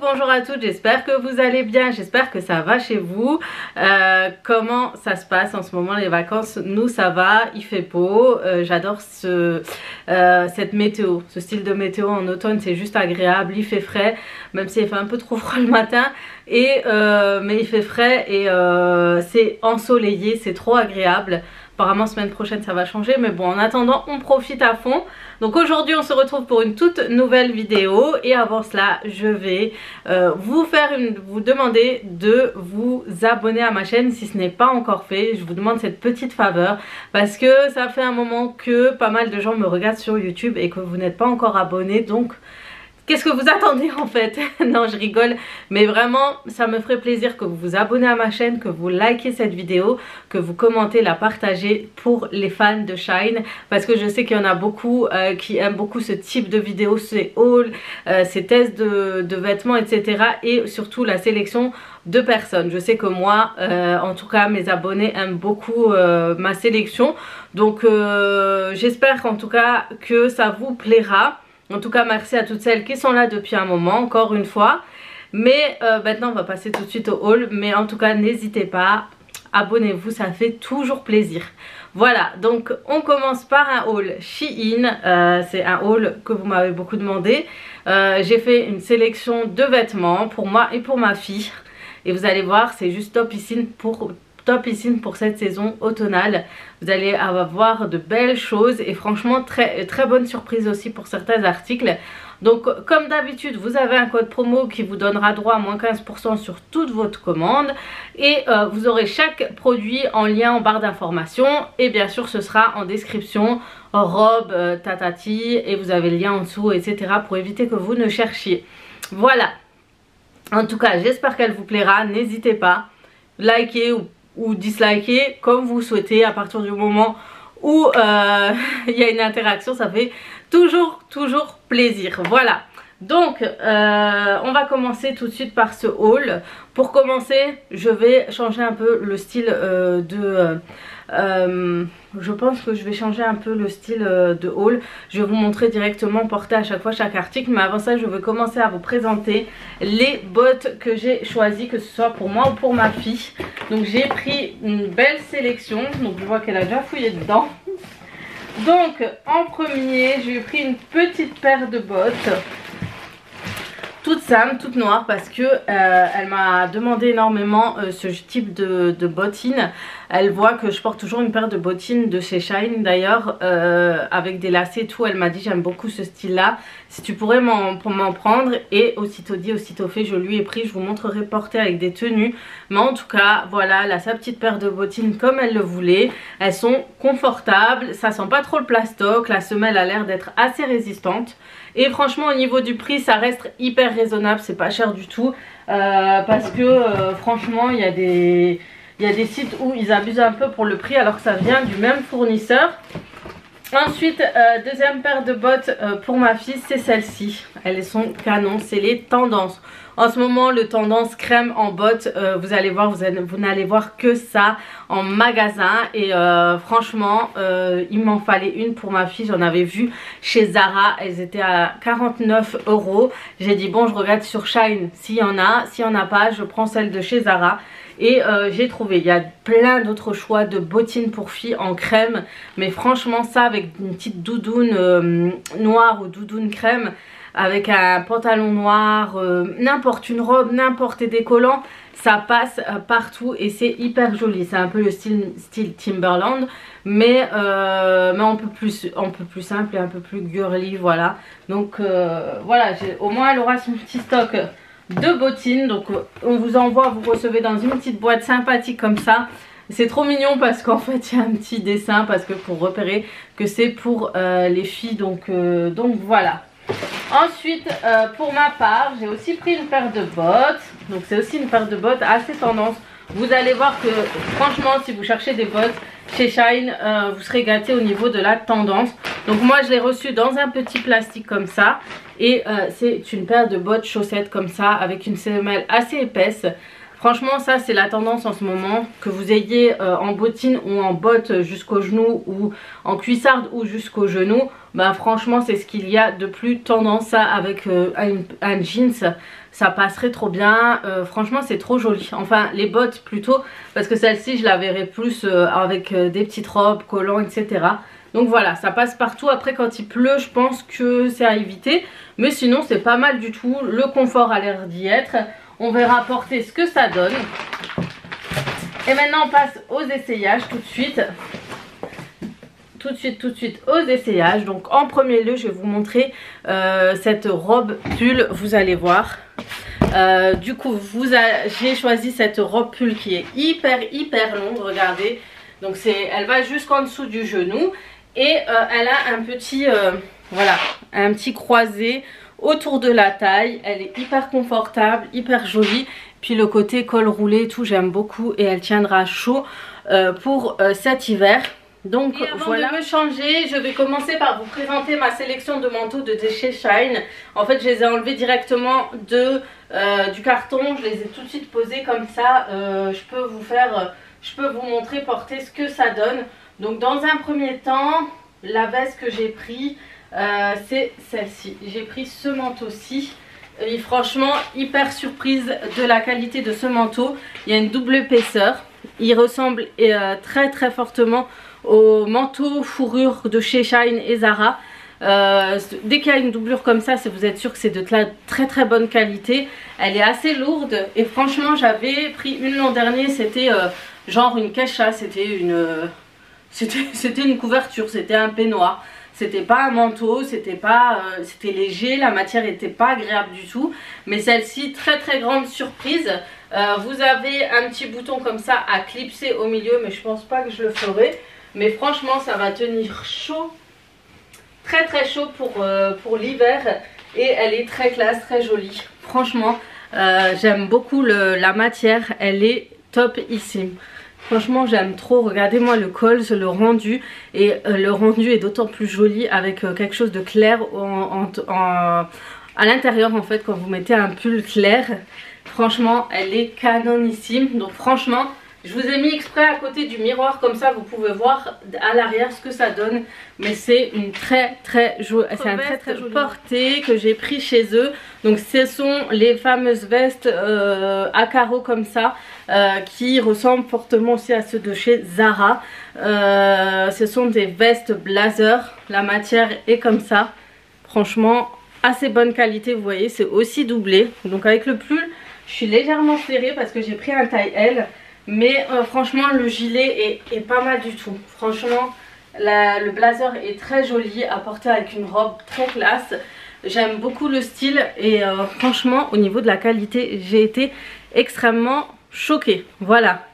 bonjour à toutes, j'espère que vous allez bien, j'espère que ça va chez vous. Comment ça se passe en ce moment les vacances? Nous ça va, il fait beau, j'adore cette météo, ce style de météo en automne, c'est juste agréable, il fait frais, même s'il fait un peu trop froid le matin, mais il fait frais et c'est ensoleillé, c'est trop agréable. Apparemment semaine prochaine ça va changer, mais bon en attendant on profite à fond. Donc aujourd'hui on se retrouve pour une toute nouvelle vidéo et avant cela je vais vous demander de vous abonner à ma chaîne si ce n'est pas encore fait. Je vous demande cette petite faveur parce que ça fait un moment que pas mal de gens me regardent sur YouTube et que vous n'êtes pas encore abonnés, donc qu'est-ce que vous attendez en fait? Non, je rigole, mais vraiment ça me ferait plaisir que vous vous abonnez à ma chaîne, que vous likez cette vidéo, que vous commentez, la partagez pour les fans de Shein, parce que je sais qu'il y en a beaucoup qui aiment beaucoup ce type de vidéo, ces hauls, ces tests de vêtements, etc. et surtout la sélection de personnes. Je sais que moi, en tout cas mes abonnés aiment beaucoup ma sélection, donc j'espère en tout cas que ça vous plaira. En tout cas merci à toutes celles qui sont là depuis un moment encore une fois. Mais maintenant on va passer tout de suite au haul. Mais en tout cas n'hésitez pas, abonnez-vous, ça fait toujours plaisir. Voilà, donc on commence par un haul Shein. C'est un haul que vous m'avez beaucoup demandé. J'ai fait une sélection de vêtements pour moi et pour ma fille. Et vous allez voir, c'est juste topissime pour cette saison automnale. Vous allez avoir de belles choses et franchement très bonne surprise aussi pour certains articles. Donc comme d'habitude vous avez un code promo qui vous donnera droit à moins 15% sur toute votre commande et vous aurez chaque produit en lien en barre d'informations et bien sûr ce sera en description, robe, tatati, et vous avez le lien en dessous, etc. pour éviter que vous ne cherchiez. Voilà, en tout cas j'espère qu'elle vous plaira, n'hésitez pas, likez ou disliker comme vous souhaitez. À partir du moment où il y a une interaction, ça fait toujours plaisir. Voilà, donc on va commencer tout de suite par ce haul. Pour commencer je vais changer un peu le style je pense que je vais changer un peu le style de haul. Je vais vous montrer directement porter à chaque fois chaque article, mais avant ça je vais commencer à vous présenter les bottes que j'ai choisies, que ce soit pour moi ou pour ma fille. Donc j'ai pris une belle sélection, donc je vois qu'elle a déjà fouillé dedans. Donc en premier j'ai pris une petite paire de bottes toute simple, toute noire, parce que elle m'a demandé énormément ce type de bottines. Elle voit que je porte toujours une paire de bottines de chez Shein d'ailleurs, avec des lacets et tout. Elle m'a dit j'aime beaucoup ce style là, si tu pourrais m'en prendre. Et aussitôt dit aussitôt fait, je lui ai pris. Je vous montrerai porter avec des tenues, mais en tout cas voilà, elle a sa petite paire de bottines comme elle le voulait. Elles sont confortables, ça sent pas trop le plastoc, la semelle a l'air d'être assez résistante. Et franchement au niveau du prix ça reste hyper raisonnable, c'est pas cher du tout, parce que franchement il y a des sites où ils abusent un peu pour le prix alors que ça vient du même fournisseur. Ensuite deuxième paire de bottes pour ma fille, c'est celle-ci. Elles sont canon, c'est les tendances. En ce moment le tendance crème en bottes, vous allez voir, vous n'allez voir que ça en magasin. Et franchement il m'en fallait une pour ma fille. J'en avais vu chez Zara, elles étaient à 49 €. J'ai dit bon je regarde sur Shein s'il y en a, s'il n'y en a pas je prends celle de chez Zara. Et j'ai trouvé, il y a plein d'autres choix de bottines pour filles en crème. Mais franchement ça avec une petite doudoune noire ou doudoune crème, avec un pantalon noir, n'importe une robe, n'importe des collants, ça passe partout et c'est hyper joli. C'est un peu le style Timberland, mais un peu plus simple et un peu plus girly, voilà. Donc voilà, au moins elle aura son petit stock de bottines. Donc on vous envoie, vous recevez dans une petite boîte sympathique comme ça. C'est trop mignon parce qu'en fait il y a un petit dessin, parce que pour repérer que c'est pour les filles, donc voilà. Ensuite pour ma part j'ai aussi pris une paire de bottes. Donc c'est aussi une paire de bottes assez tendance. Vous allez voir que franchement si vous cherchez des bottes chez Shein, vous serez gâtés au niveau de la tendance. Donc moi je l'ai reçu dans un petit plastique comme ça. Et c'est une paire de bottes chaussettes comme ça, avec une semelle assez épaisse. Franchement ça c'est la tendance en ce moment, que vous ayez en bottine ou en botte jusqu'au genou ou en cuissarde ou jusqu'au genou. Bah franchement c'est ce qu'il y a de plus tendance, ça avec un jeans ça passerait trop bien. Franchement c'est trop joli, enfin les bottes plutôt, parce que celle-ci je la verrais plus avec des petites robes, collants etc. Donc voilà, ça passe partout. Après quand il pleut je pense que c'est à éviter, mais sinon c'est pas mal du tout. Le confort a l'air d'y être. On verra porter ce que ça donne. Et maintenant on passe aux essayages tout de suite. Tout de suite aux essayages. Donc en premier lieu je vais vous montrer cette robe pull, vous allez voir. Du coup j'ai choisi cette robe pull qui est hyper longue, regardez. Donc elle va jusqu'en dessous du genou et elle a un petit voilà, un petit croisé autour de la taille. Elle est hyper confortable, hyper jolie. Puis le côté col roulé et tout, j'aime beaucoup et elle tiendra chaud pour cet hiver. Donc voilà, de me changer, je vais commencer par vous présenter ma sélection de manteaux de chez Shein. En fait je les ai enlevés directement du carton, je les ai tout de suite posés comme ça. Je peux vous montrer porter ce que ça donne. Donc dans un premier temps, la veste que j'ai pris c'est celle-ci. J'ai pris ce manteau-ci. Et franchement hyper surprise de la qualité de ce manteau. Il y a une double épaisseur. Il ressemble très fortement au manteau fourrure de chez Shein et Zara. Dès qu'il y a une doublure comme ça, vous êtes sûr que c'est de la très bonne qualité. Elle est assez lourde et franchement j'avais pris une l'an dernier. C'était genre une kesha, c'était une couverture, c'était un peignoir. C'était pas un manteau, c'était léger, la matière était pas agréable du tout. Mais celle-ci, très grande surprise. Vous avez un petit bouton comme ça à clipser au milieu, mais je pense pas que je le ferai. Mais franchement ça va tenir chaud, très chaud pour l'hiver. Et elle est très classe, très jolie. Franchement j'aime beaucoup la matière, elle est topissime. Franchement j'aime trop, regardez-moi le col, le rendu. Et le rendu est d'autant plus joli avec quelque chose de clair à l'intérieur en fait, quand vous mettez un pull clair. Franchement elle est canonissime. Donc franchement je vous ai mis exprès à côté du miroir, comme ça vous pouvez voir à l'arrière ce que ça donne. Mais c'est une très jolie, c'est un très joli porté que j'ai pris chez eux. Donc ce sont les fameuses vestes à carreaux comme ça, qui ressemblent fortement aussi à ceux de chez Zara. Ce sont des vestes blazer, la matière est comme ça. Franchement assez bonne qualité, vous voyez c'est aussi doublé. Donc avec le pull je suis légèrement serrée parce que j'ai pris un taille L. Mais franchement le gilet est pas mal du tout. Franchement le blazer est très joli à porter avec une robe très classe. J'aime beaucoup le style et franchement au niveau de la qualité j'ai été extrêmement choquée. Voilà.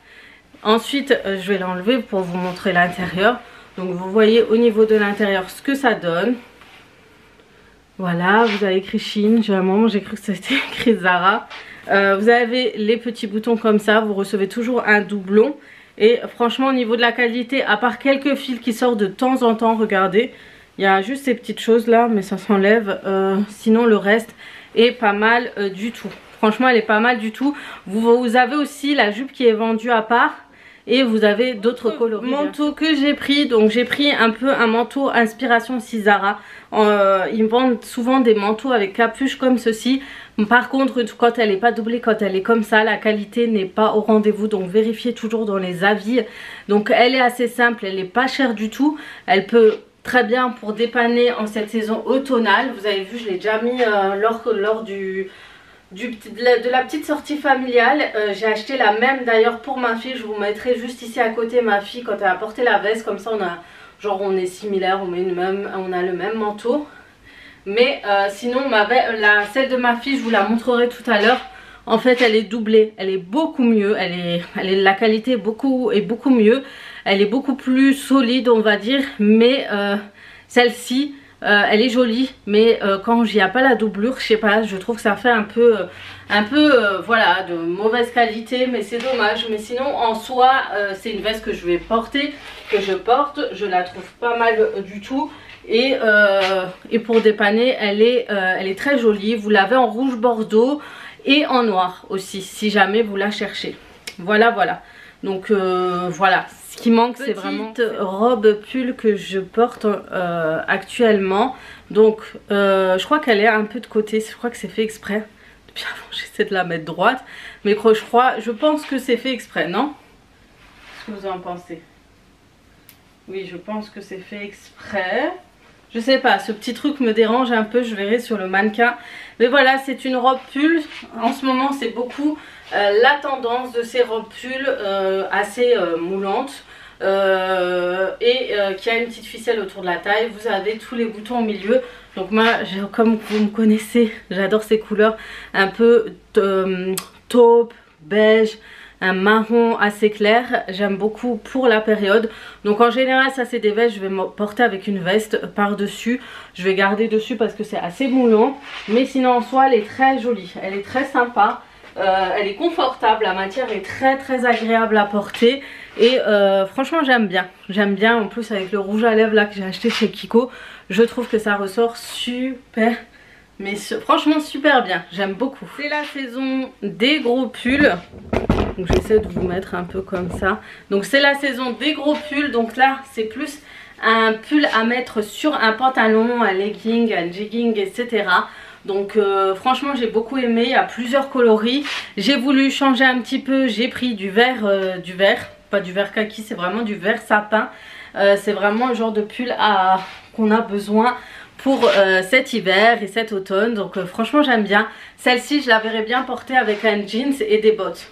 Ensuite je vais l'enlever pour vous montrer l'intérieur. Donc vous voyez au niveau de l'intérieur ce que ça donne. Voilà, vous avez écrit Shein. À un moment j'ai cru que c'était écrit Zara. Vous avez les petits boutons comme ça, vous recevez toujours un doublon. Et franchement au niveau de la qualité, à part quelques fils qui sortent de temps en temps, regardez. Il y a juste ces petites choses là, mais ça s'enlève. Sinon le reste est pas mal du tout. Franchement elle est pas mal du tout. Vous avez aussi la jupe qui est vendue à part. Et vous avez d'autres coloris. Manteau que j'ai pris, donc j'ai pris un peu un manteau inspiration Zara. Ils vendent souvent des manteaux avec capuche comme ceci. Par contre quand elle n'est pas doublée, quand elle est comme ça, la qualité n'est pas au rendez-vous. Donc vérifiez toujours dans les avis. Donc elle est assez simple, elle n'est pas chère du tout. Elle peut très bien pour dépanner en cette saison automnale. Vous avez vu je l'ai déjà mis lors de la petite sortie familiale. J'ai acheté la même d'ailleurs pour ma fille. Je vous mettrai juste ici à côté ma fille quand elle a porté la veste. Comme ça on est similaire, on a le même manteau. Mais sinon celle de ma fille je vous la montrerai tout à l'heure. En fait elle est doublée, elle est beaucoup mieux, la qualité est beaucoup mieux. Elle est beaucoup plus solide on va dire. Mais celle-ci elle est jolie, mais quand il n'y a pas la doublure, je sais pas, je trouve que ça fait un peu voilà, de mauvaise qualité, mais c'est dommage. Mais sinon en soi c'est une veste que je vais porter, que je porte, je la trouve pas mal du tout. Et pour dépanner elle est très jolie. Vous l'avez en rouge bordeaux et en noir aussi si jamais vous la cherchez. Voilà voilà. Donc voilà, ce qui manque c'est vraiment cette robe pull que je porte actuellement. Donc je crois qu'elle est un peu de côté, je crois que c'est fait exprès. Depuis avant j'essaie de la mettre droite, mais je pense que c'est fait exprès, non? Qu'est-ce que vous en pensez? Oui, je pense que c'est fait exprès. Je sais pas, ce petit truc me dérange un peu, je verrai sur le mannequin. Mais voilà, c'est une robe pull. En ce moment, c'est beaucoup la tendance de ces robes pull assez moulantes. Qui a une petite ficelle autour de la taille. Vous avez tous les boutons au milieu. Donc moi, comme vous me connaissez, j'adore ces couleurs un peu taupe, beige, un marron assez clair. J'aime beaucoup pour la période. Donc en général ça c'est des vestes, je vais me porter avec une veste par dessus. Je vais garder dessus parce que c'est assez moulant. Mais sinon en soi elle est très jolie, elle est très sympa. Elle est confortable, la matière est très agréable à porter. Et franchement j'aime bien. J'aime bien en plus avec le rouge à lèvres là que j'ai acheté chez Kiko. Je trouve que ça ressort super. Mais franchement super bien, j'aime beaucoup. C'est la saison des gros pulls. Donc j'essaie de vous mettre un peu comme ça. Donc c'est la saison des gros pulls. Donc là c'est plus un pull à mettre sur un pantalon, un legging, un jegging, etc. Donc franchement j'ai beaucoup aimé. Il y a plusieurs coloris. J'ai voulu changer un petit peu. J'ai pris du vert, pas du vert kaki, c'est vraiment du vert sapin. C'est vraiment le genre de pull qu'on a besoin pour cet hiver et cet automne. Donc franchement j'aime bien. Celle-ci je la verrais bien porter avec un jeans et des bottes.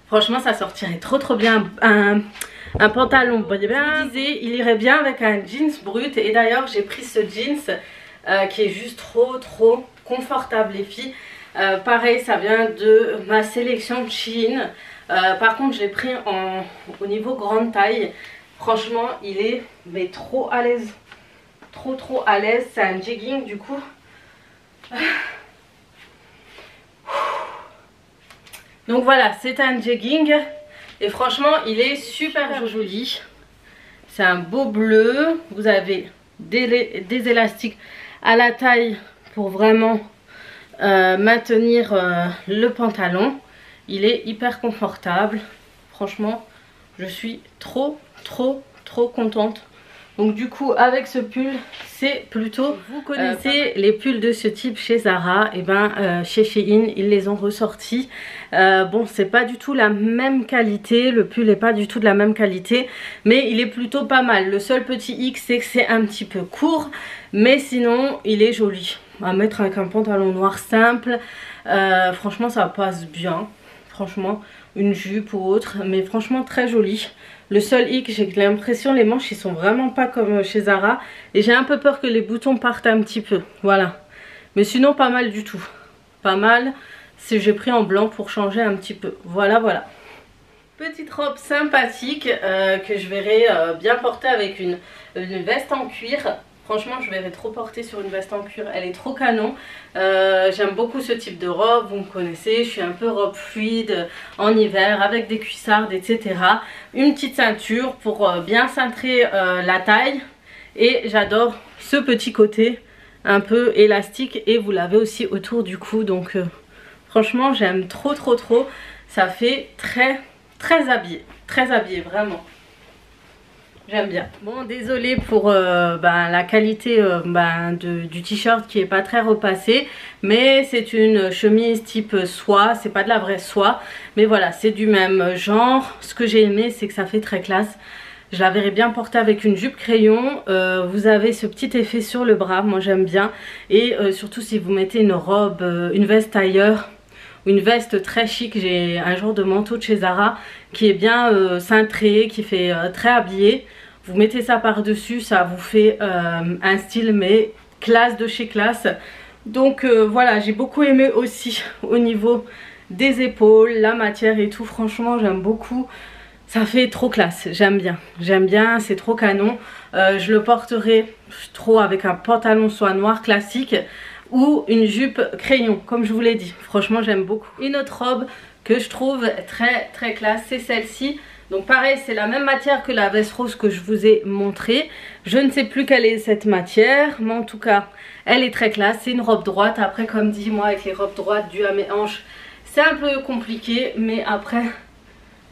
Franchement ça sortirait trop bien. Un pantalon bien, il irait bien avec un jeans brut. Et d'ailleurs j'ai pris ce jeans qui est juste trop confortable les filles. Pareil ça vient de ma sélection Shein. Par contre je l'ai pris au niveau grande taille. Franchement il est mais trop à l'aise. Trop à l'aise. C'est un jegging du coup. Donc voilà, c'est un jegging et franchement il est super joli. C'est un beau bleu. Vous avez des élastiques à la taille pour vraiment maintenir le pantalon. Il est hyper confortable. Franchement je suis trop contente. Donc du coup avec ce pull c'est plutôt, vous connaissez les pulls de ce type chez Zara, et ben chez Shein ils les ont ressortis. Bon c'est pas du tout la même qualité, le pull est pas du tout de la même qualité, mais il est plutôt pas mal. Le seul petit hic c'est que c'est un petit peu court, mais sinon il est joli. À mettre avec un pantalon noir simple, franchement ça passe bien. Franchement une jupe ou autre, mais franchement très joli. Le seul hic, j'ai l'impression les manches ils sont vraiment pas comme chez Zara. Et j'ai un peu peur que les boutons partent un petit peu. Voilà. Mais sinon pas mal du tout. Pas mal. J'ai pris en blanc pour changer un petit peu. Voilà. Petite robe sympathique que je verrai bien porter avec une veste en cuir. Franchement je verrais trop porter sur une veste en cuir. Elle est trop canon. J'aime beaucoup ce type de robe. Vous me connaissez. Je suis un peu robe fluide en hiver avec des cuissardes etc. Une petite ceinture pour bien cintrer la taille. Et j'adore ce petit côté un peu élastique. Et vous l'avez aussi autour du cou. Donc franchement j'aime trop. Ça fait très habillé vraiment. J'aime bien. Bon désolée pour la qualité du t-shirt qui est pas très repassé. Mais c'est une chemise type soie. C'est pas de la vraie soie. Mais voilà c'est du même genre. Ce que j'ai aimé c'est que ça fait très classe. Je la verrais bien porter avec une jupe crayon. Vous avez ce petit effet sur le bras. Moi j'aime bien. Et surtout si vous mettez une robe, une veste tailleur. Une veste très chic. J'ai un genre de manteau de chez Zara qui est bien cintré, qui fait très habillé. Vous mettez ça par dessus, ça vous fait un style mais classe de chez classe. Donc voilà, j'ai beaucoup aimé aussi au niveau des épaules, la matière et tout. Franchement j'aime beaucoup. Ça fait trop classe, j'aime bien, c'est trop canon. Je le porterai trop avec un pantalon soit noir classique ou une jupe crayon comme je vous l'ai dit. Franchement j'aime beaucoup. Une autre robe que je trouve très classe c'est celle-ci. Donc pareil c'est la même matière que la veste rose que je vous ai montré. Je ne sais plus quelle est cette matière, mais en tout cas elle est très classe. C'est une robe droite. Après comme dit moi avec les robes droites dues à mes hanches c'est un peu compliqué, mais après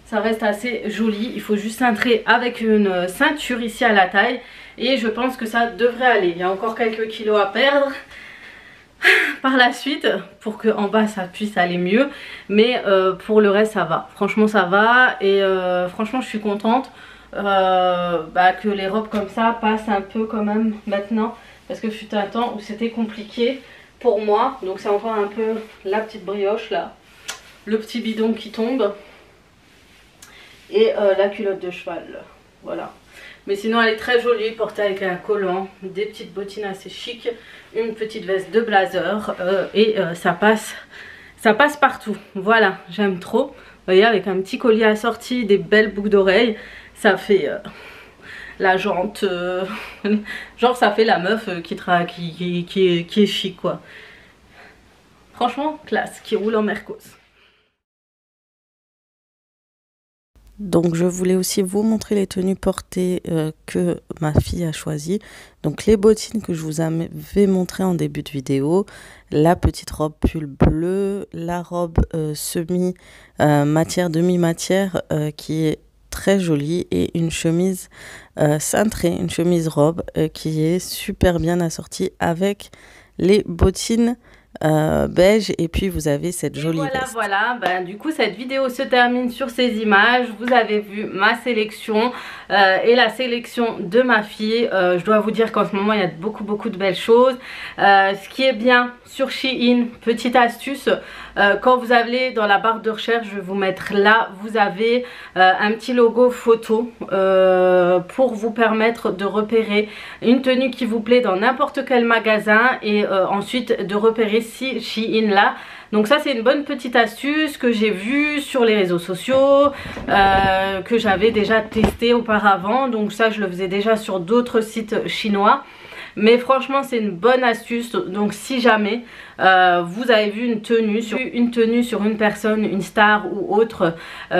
ça reste assez joli. Il faut juste cintrer avec une ceinture ici à la taille et je pense que ça devrait aller. Il y a encore quelques kilos à perdre par la suite pour que en bas ça puisse aller mieux, mais pour le reste ça va, franchement ça va. Et franchement je suis contente que les robes comme ça passent un peu quand même maintenant, parce que fut un temps où c'était compliqué pour moi. Donc c'est encore un peu la petite brioche là, le petit bidon qui tombe et la culotte de cheval, voilà. Mais sinon elle est très jolie, portée avec un collant, des petites bottines assez chic, une petite veste de blazer et ça passe partout. Voilà, j'aime trop. Vous voyez, avec un petit collier assorti, des belles boucles d'oreilles, ça fait la jante, genre ça fait la meuf qui est chic quoi. Franchement classe, qui roule en Mercos. Donc je voulais aussi vous montrer les tenues portées que ma fille a choisies. Donc les bottines que je vous avais montrées en début de vidéo, la petite robe pull bleu, la robe semi matière, demi-matière qui est très jolie, et une chemise cintrée, une chemise robe qui est super bien assortie avec les bottines beige, et puis vous avez cette jolie veste. Voilà, du coup cette vidéo se termine sur ces images. Vous avez vu ma sélection et la sélection de ma fille. Je dois vous dire qu'en ce moment il y a beaucoup de belles choses. Ce qui est bien sur Shein, petite astuce, quand vous allez dans la barre de recherche, je vais vous mettre là, vous avez un petit logo photo pour vous permettre de repérer une tenue qui vous plaît dans n'importe quel magasin, et ensuite de repérer si Shein là. Donc ça c'est une bonne petite astuce que j'ai vue sur les réseaux sociaux, que j'avais déjà testé auparavant. Donc ça je le faisais déjà sur d'autres sites chinois. Mais franchement c'est une bonne astuce. Donc si jamais vous avez vu une tenue sur une personne, une star ou autre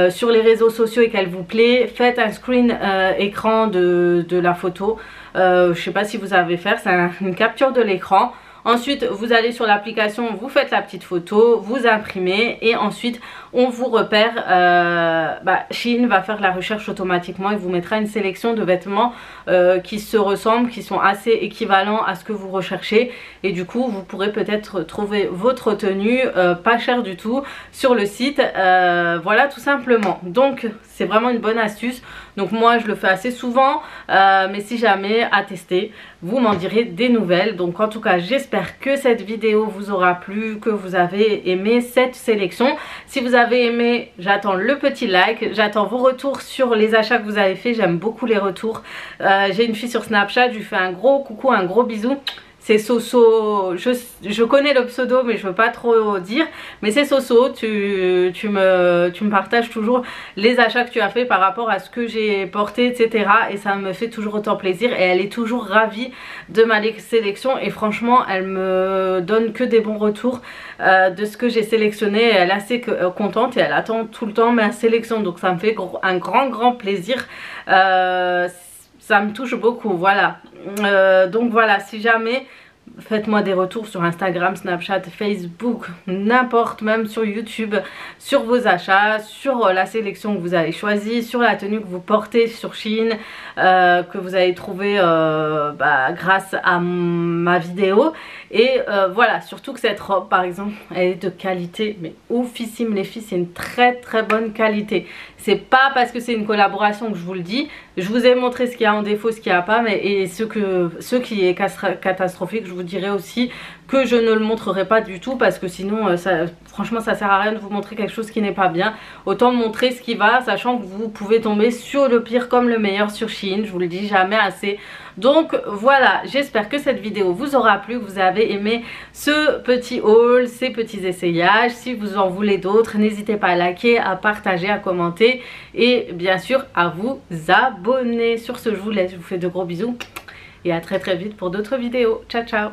sur les réseaux sociaux et qu'elle vous plaît, faites un screen écran de la photo. Je sais pas si vous savez faire, c'est une capture de l'écran. Ensuite vous allez sur l'application, vous faites la petite photo, vous imprimez et ensuite on vous repère. Shein va faire la recherche automatiquement et vous mettra une sélection de vêtements qui se ressemblent, qui sont assez équivalents à ce que vous recherchez, et du coup vous pourrez peut-être trouver votre tenue pas cher du tout sur le site. Voilà, tout simplement. Donc c'est vraiment une bonne astuce. Donc moi je le fais assez souvent, mais si jamais, à tester, vous m'en direz des nouvelles. Donc en tout cas j'espère que cette vidéo vous aura plu, que vous avez aimé cette sélection. Si vous avez aimé, j'attends le petit like, j'attends vos retours sur les achats que vous avez fait. J'aime beaucoup les retours. J'ai une fille sur Snapchat, je lui fais un gros coucou, un gros bisou. C'est Soso, je connais le pseudo mais je veux pas trop dire, mais c'est Soso. Tu me partages toujours les achats que tu as fait par rapport à ce que j'ai porté, etc. Et ça me fait toujours autant plaisir, et elle est toujours ravie de ma sélection, et franchement elle me donne que des bons retours de ce que j'ai sélectionné. Elle est assez contente et elle attend tout le temps ma sélection, donc ça me fait un grand plaisir. Ça me touche beaucoup, voilà. Donc voilà, si jamais, faites-moi des retours sur Instagram, Snapchat, Facebook, n'importe, même sur YouTube, sur vos achats, sur la sélection que vous avez choisie, sur la tenue que vous portez sur Shein, que vous avez trouvé grâce à ma vidéo. Et voilà, surtout que cette robe par exemple, elle est de qualité mais oufissime les filles, c'est une très bonne qualité. C'est pas parce que c'est une collaboration que je vous le dis. Je vous ai montré ce qu'il y a en défaut, ce qu'il n'y a pas, mais et ce qui est catastrophique, je vous dirai aussi que je ne le montrerai pas du tout, parce que sinon franchement ça sert à rien de vous montrer quelque chose qui n'est pas bien. Autant montrer ce qui va, sachant que vous pouvez tomber sur le pire comme le meilleur sur Shein, je vous le dis jamais assez. Donc voilà, j'espère que cette vidéo vous aura plu, que vous avez aimé ce petit haul, ces petits essayages. Si vous en voulez d'autres, n'hésitez pas à liker, à partager, à commenter et bien sûr à vous abonner. Sur ce, je vous laisse, je vous fais de gros bisous et à très vite pour d'autres vidéos. Ciao ciao.